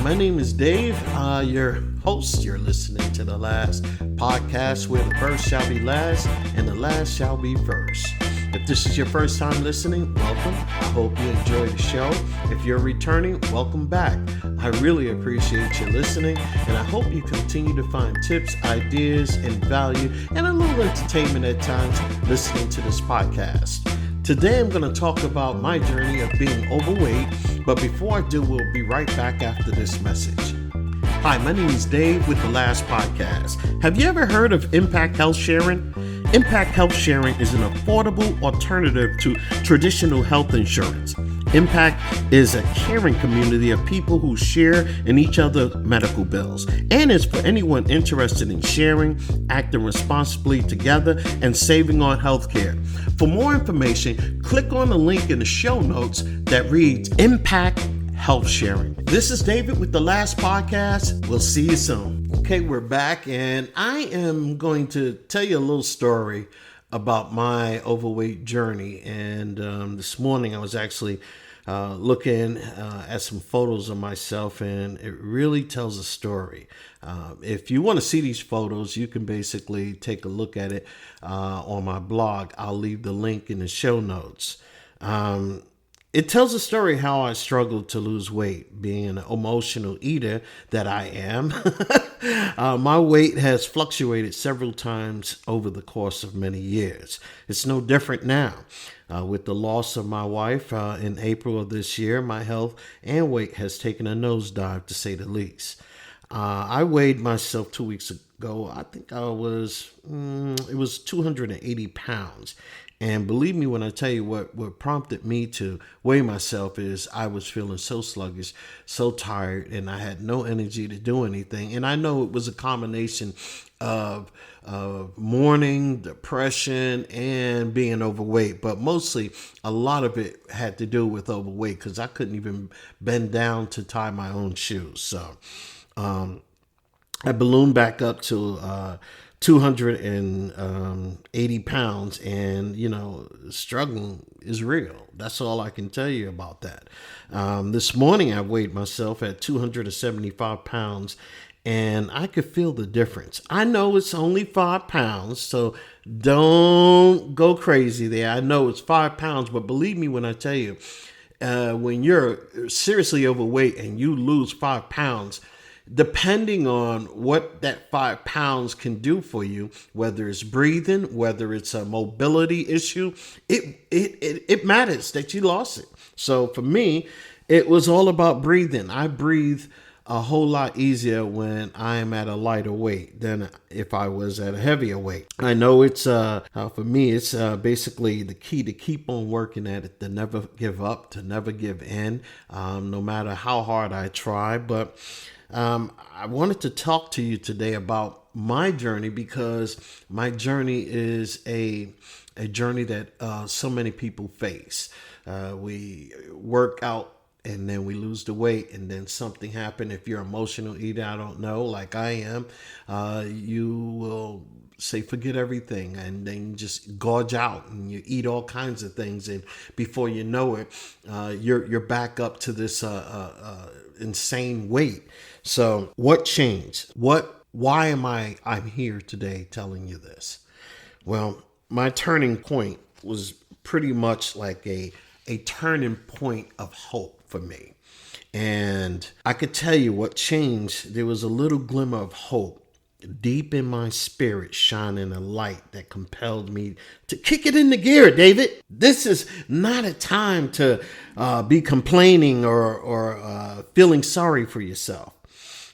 my name is Dave, your host. You're listening to the last podcast where the first shall be last and the last shall be first. If this is your first time listening, welcome. I hope you enjoy the show. If you're returning, welcome back. I really appreciate you listening, and I hope you continue to find tips, ideas, and value, and a little entertainment at times listening to this podcast. Today, I'm going to talk about my journey of being overweight, but before I do, we'll be right back after this message. Hi, my name is Dave with The Last Podcast. Have you ever heard of Impact Health Sharing? Impact Health Sharing is an affordable alternative to traditional health insurance. Impact is a caring community of people who share in each other's medical bills, and is for anyone interested in sharing, acting responsibly together, and saving on healthcare. For more information, click on the link in the show notes that reads Impact Health Sharing. This is David with The Last Podcast. We'll see you soon. Okay, we're back, and I am going to tell you a little story about my overweight journey. And this morning I was actually looking at some photos of myself, and it really tells a story. If you want to see these photos, you can basically take a look at it on my blog. I'll leave the link in the show notes. It tells a story how I struggled to lose weight, being an emotional eater that I am. My weight has fluctuated several times over the course of many years. It's no different now. With the loss of my wife in April of this year, my health and weight has taken a nosedive, to say the least. I weighed myself 2 weeks ago. I think it was 280 pounds. And believe me when I tell you what prompted me to weigh myself is I was feeling so sluggish, so tired, and I had no energy to do anything. And I know it was a combination of mourning, depression, and being overweight. But mostly a lot of it had to do with overweight because I couldn't even bend down to tie my own shoes. So I ballooned back up to 280 pounds, and struggling is real. That's all I can tell you about that. This morning I weighed myself at 275 pounds, and I could feel the difference. I know it's only 5 pounds, so don't go crazy there. I know it's 5 pounds, but believe me when I tell you, when you're seriously overweight and you lose 5 pounds, depending on what that 5 pounds can do for you, whether it's breathing, whether it's a mobility issue, it matters that you lost it. So for me, it was all about breathing. I breathe a whole lot easier when I am at a lighter weight than if I was at a heavier weight. I know it's for me, it's basically the key to keep on working at it, to never give up, to never give in, no matter how hard I try. But I wanted to talk to you today about my journey, because my journey is a journey that so many people face. We work out and then we lose the weight, and then something happened. If you're an emotional eater, I don't know, like I am, you will say forget everything, and then just gorge out and you eat all kinds of things, and before you know it, you're back up to this insane weight. So what changed? Why am I'm here today telling you this? Well, my turning point was pretty much like a turning point of hope for me. And I could tell you what changed. There was a little glimmer of hope deep in my spirit, shining a light that compelled me to kick it into gear, David. This is not a time to be complaining or feeling sorry for yourself.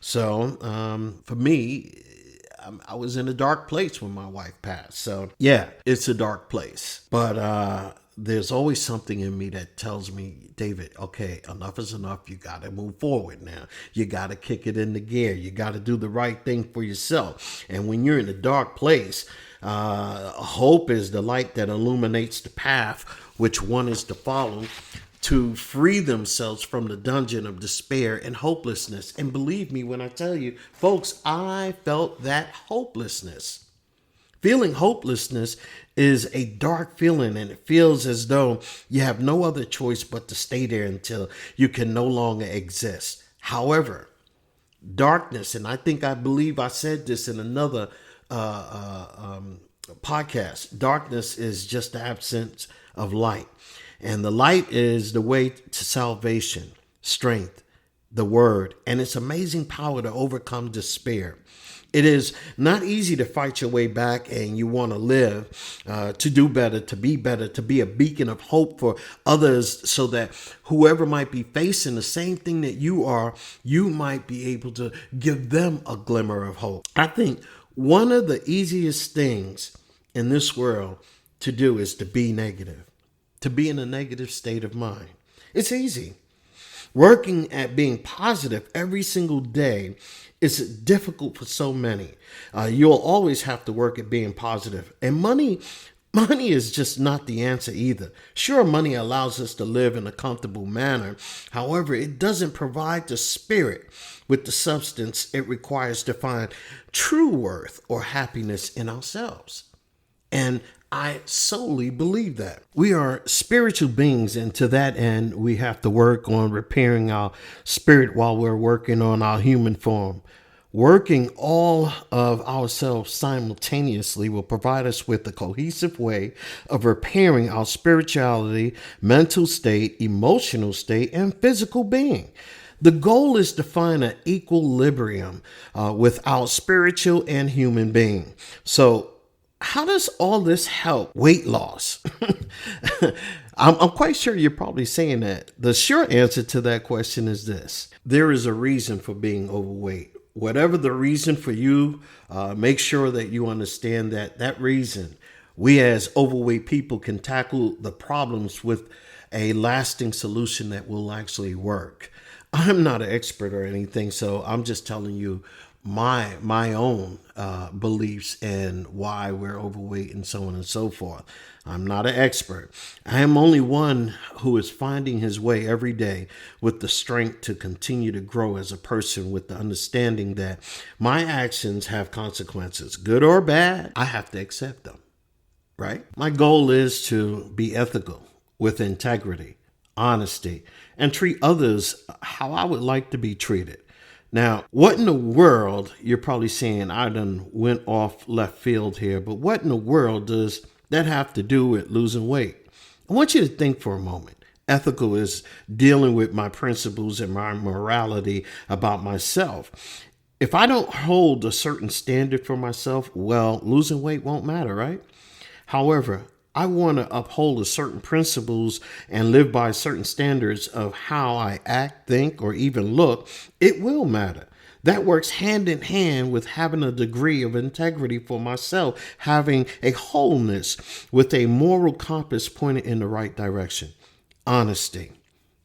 So for me, I was in a dark place when my wife passed. So yeah, it's a dark place. But there's always something in me that tells me, David, okay, enough is enough. You got to move forward now. You got to kick it into gear. You got to do the right thing for yourself. And when you're in a dark place, hope is the light that illuminates the path, which one is to follow, to free themselves from the dungeon of despair and hopelessness. And believe me when I tell you, folks, I felt that hopelessness. Feeling hopelessness is a dark feeling, and it feels as though you have no other choice but to stay there until you can no longer exist. However, Darkness, and I believe I said this in another podcast. Darkness is just the absence of light, and the light is the way to salvation, strength, the word, and its amazing power to overcome despair. It is not easy to fight your way back, and you want to live, to do better, to be a beacon of hope for others, so that whoever might be facing the same thing that you are, you might be able to give them a glimmer of hope. I think one of the easiest things in this world to do is to be negative, to be in a negative state of mind. It's easy. Working at being positive every single day is difficult for so many. You'll always have to work at being positive. And money is just not the answer either. Sure, money allows us to live in a comfortable manner. However, it doesn't provide the spirit with the substance it requires to find true worth or happiness in ourselves. And I solely believe that. We are spiritual beings, and to that end, we have to work on repairing our spirit while we're working on our human form. Working all of ourselves simultaneously will provide us with a cohesive way of repairing our spirituality, mental state, emotional state, and physical being. The goal is to find an equilibrium with our spiritual and human being. So, how does all this help weight loss? I'm quite sure you're probably saying that. The short answer to that question is this: there is a reason for being overweight. Whatever the reason for you, make sure that you understand that reason. We as overweight people can tackle the problems with a lasting solution that will actually work. I'm not an expert or anything, so I'm just telling you my own beliefs and why we're overweight and so on and so forth. I'm not an expert. I am only one who is finding his way every day with the strength to continue to grow as a person, with the understanding that my actions have consequences, good or bad. I have to accept them, right? My goal is to be ethical with integrity, honesty, and treat others how I would like to be treated. Now, what in the world, you're probably saying, I done went off left field here, but what in the world does that have to do with losing weight? I want you to think for a moment. Ethical is dealing with my principles and my morality about myself. If I don't hold a certain standard for myself, well, losing weight won't matter, right? However, I want to uphold a certain principles and live by certain standards of how I act, think, or even look. It will matter. That works hand in hand with having a degree of integrity for myself, having a wholeness with a moral compass pointed in the right direction. Honesty.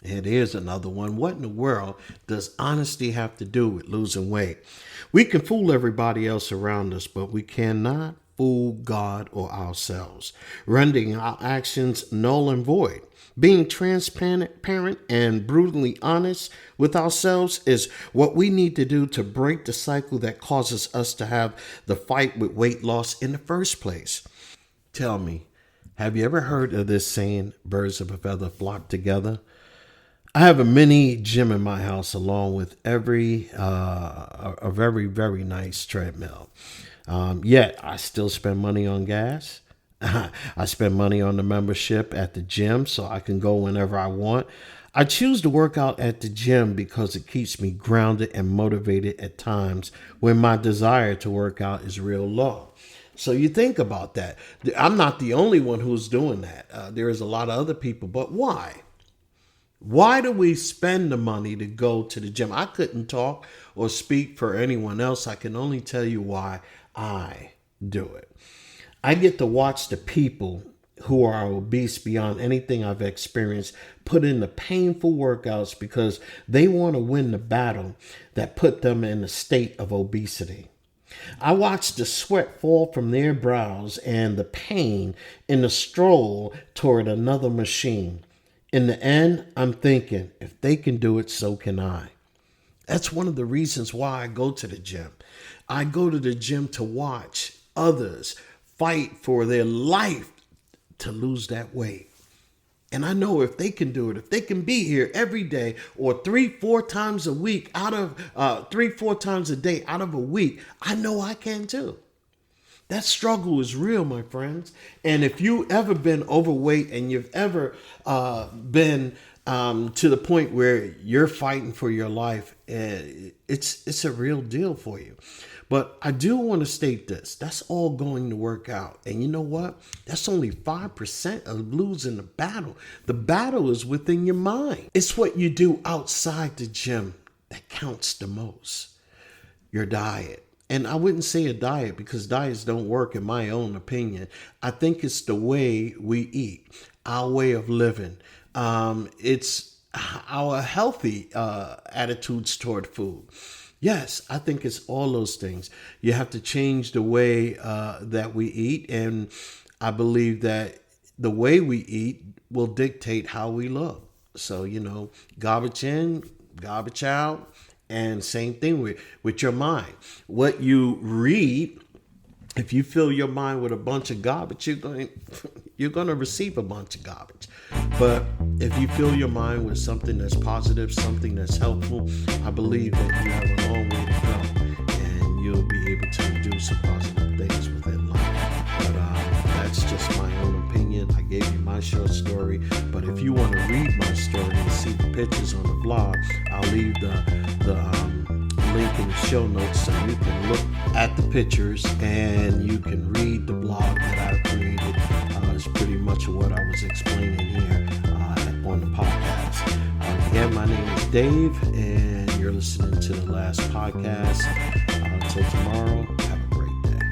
And here's another one. What in the world does honesty have to do with losing weight? We can fool everybody else around us, but we cannot fool God or ourselves, rendering our actions null and void. Being transparent and brutally honest with ourselves is what we need to do to break the cycle that causes us to have the fight with weight loss in the first place. Tell me, have you ever heard of this saying, birds of a feather flock together? I have a mini gym in my house along with a very, very nice treadmill. Yet I still spend money on gas. I spend money on the membership at the gym so I can go whenever I want. I choose to work out at the gym because it keeps me grounded and motivated at times when my desire to work out is real low. So you think about that. I'm not the only one who's doing that. There is a lot of other people, but why? Why do we spend the money to go to the gym? I couldn't talk or speak for anyone else. I can only tell you why I do it. I get to watch the people who are obese beyond anything I've experienced put in the painful workouts because they want to win the battle that put them in a state of obesity. I watch the sweat fall from their brows and the pain in the stroll toward another machine. In the end, I'm thinking, if they can do it, so can I. That's one of the reasons why I go to the gym. I go to the gym to watch others fight for their life to lose that weight. And I know if they can do it, if they can be here every day or 3-4 times a week out of 3-4 times a day out of a week, I know I can too. That struggle is real, my friends. And if you ever been overweight and you've ever been to the point where you're fighting for your life, it's a real deal for you. But I do want to state this. That's all going to work out. And you know what? That's only 5% of losing the battle. The battle is within your mind. It's what you do outside the gym that counts the most. Your diet. And I wouldn't say a diet because diets don't work in my own opinion. I think it's the way we eat, our way of living. It's our healthy attitudes toward food. Yes, I think it's all those things. You have to change the way that we eat. And I believe that the way we eat will dictate how we look. So, garbage in, garbage out. And same thing with your mind. What you read, if you fill your mind with a bunch of garbage, you're going to receive a bunch of garbage. But if you fill your mind with something that's positive, something that's helpful, I believe that you have a long way to go, and you'll be able to do some positive things within life. But that's just my own opinion. I gave you my short story. But if you want to read my story and see the pictures on the blog, I'll leave the link in the show notes so you can look at the pictures and you can read the blog that I've created. It's pretty much what I was explaining here on the podcast. Again, my name is Dave, and you're listening to the last podcast. Until tomorrow,